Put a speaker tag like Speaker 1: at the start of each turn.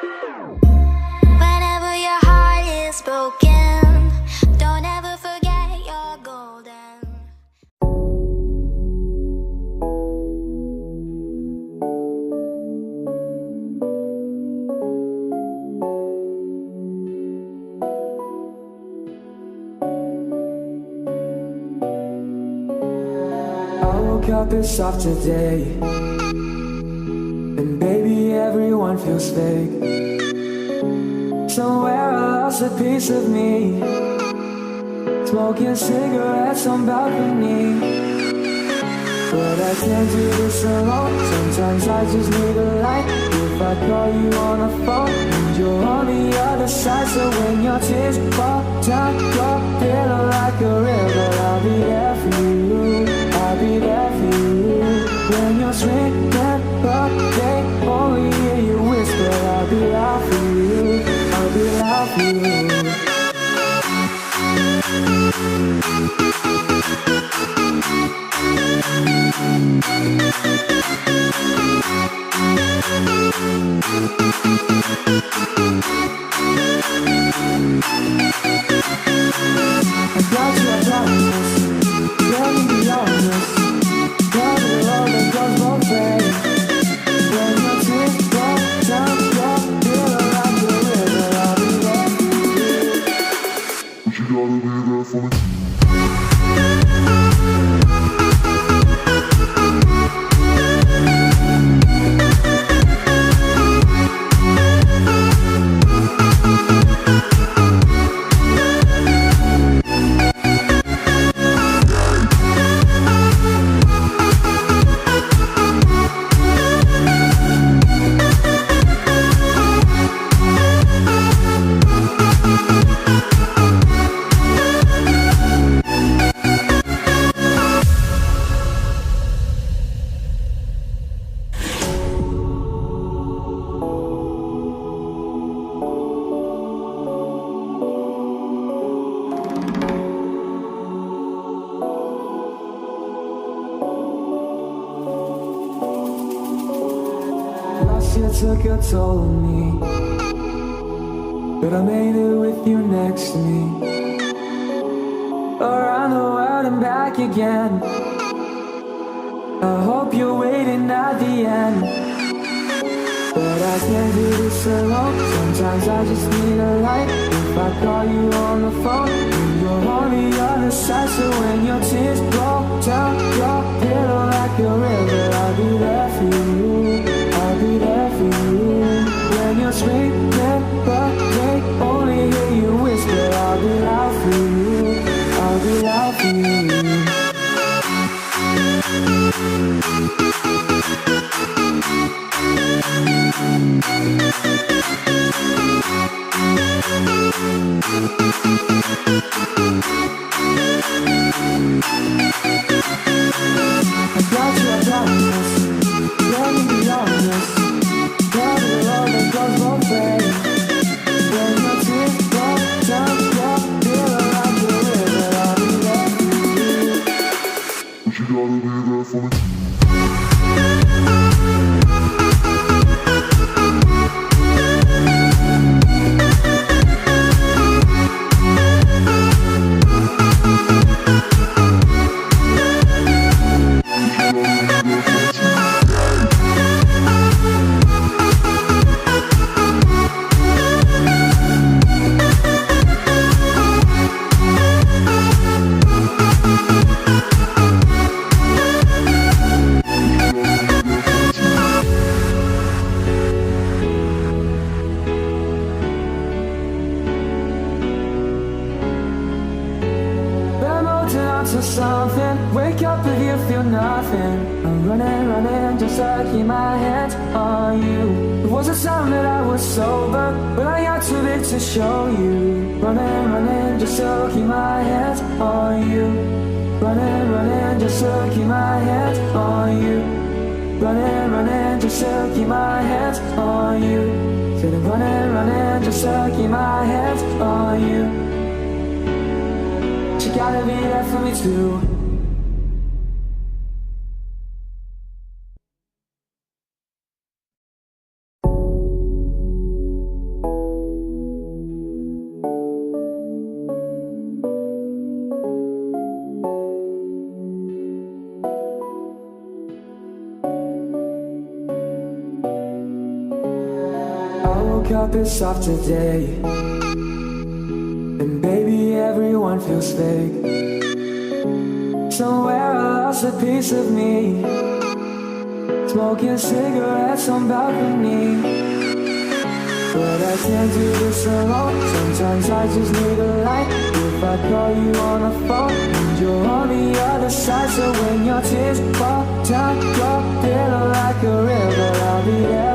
Speaker 1: Whenever your heart is broken, don't ever forget you're golden.
Speaker 2: I woke up and soft today, and baby everyone feels fake. Somewhere I lost a piece of me, smoking cigarettes on balcony. But I can't do this alone, sometimes I just need a light. If I call you on the phone and you're on the other side, so when your tears fall down your pillow like a river, I'll be there for you, I'll be there for you. When you're screaming but they only hear you whisper, I'll be loud for you, I'll be loud for you. I got you, I promise. Let me be honest. Love is love that goes both ways. When your tears fall down your pillow like a river, I'll be there for you. But you gotta be there for me. Took a toll on me, but I made it with you next to me. Around the world and back again. I hope you're waiting at the end, but I can't do this alone. Sometimes I just need a light. If I call you on the phone and you're on the other side, so when your tears roll down your pillow like a river, I'll be there for you, I'll be there for you. When you're screaming but they only hear you whisper, I'll be loud for you, I'll be loud for you. I got you, I promise. Let me be honest. Love is love that goes both ways. When your tears fall down your pillow like a river, I'll be there for you. But you gotta be there for me. To something, wake up if you feel nothing. I'm running just to keep my hands on you. It wasn't something that I was sober, but I got too big to show you. Running just to keep my hands on you. Running just to keep my hands on you. Running just to keep my hands on you. Said I'm running just to keep my hands on you. You gotta be there for me too. wake up, it's off today. And baby, everyone feels fake. Somewhere I lost a piece of me, smoking cigarettes on balcony. But I can't do this alone. Sometimes I just need a light. If I call you on the phone and you're on the other side, so when your tears fall down your pillow like a river, I'll be there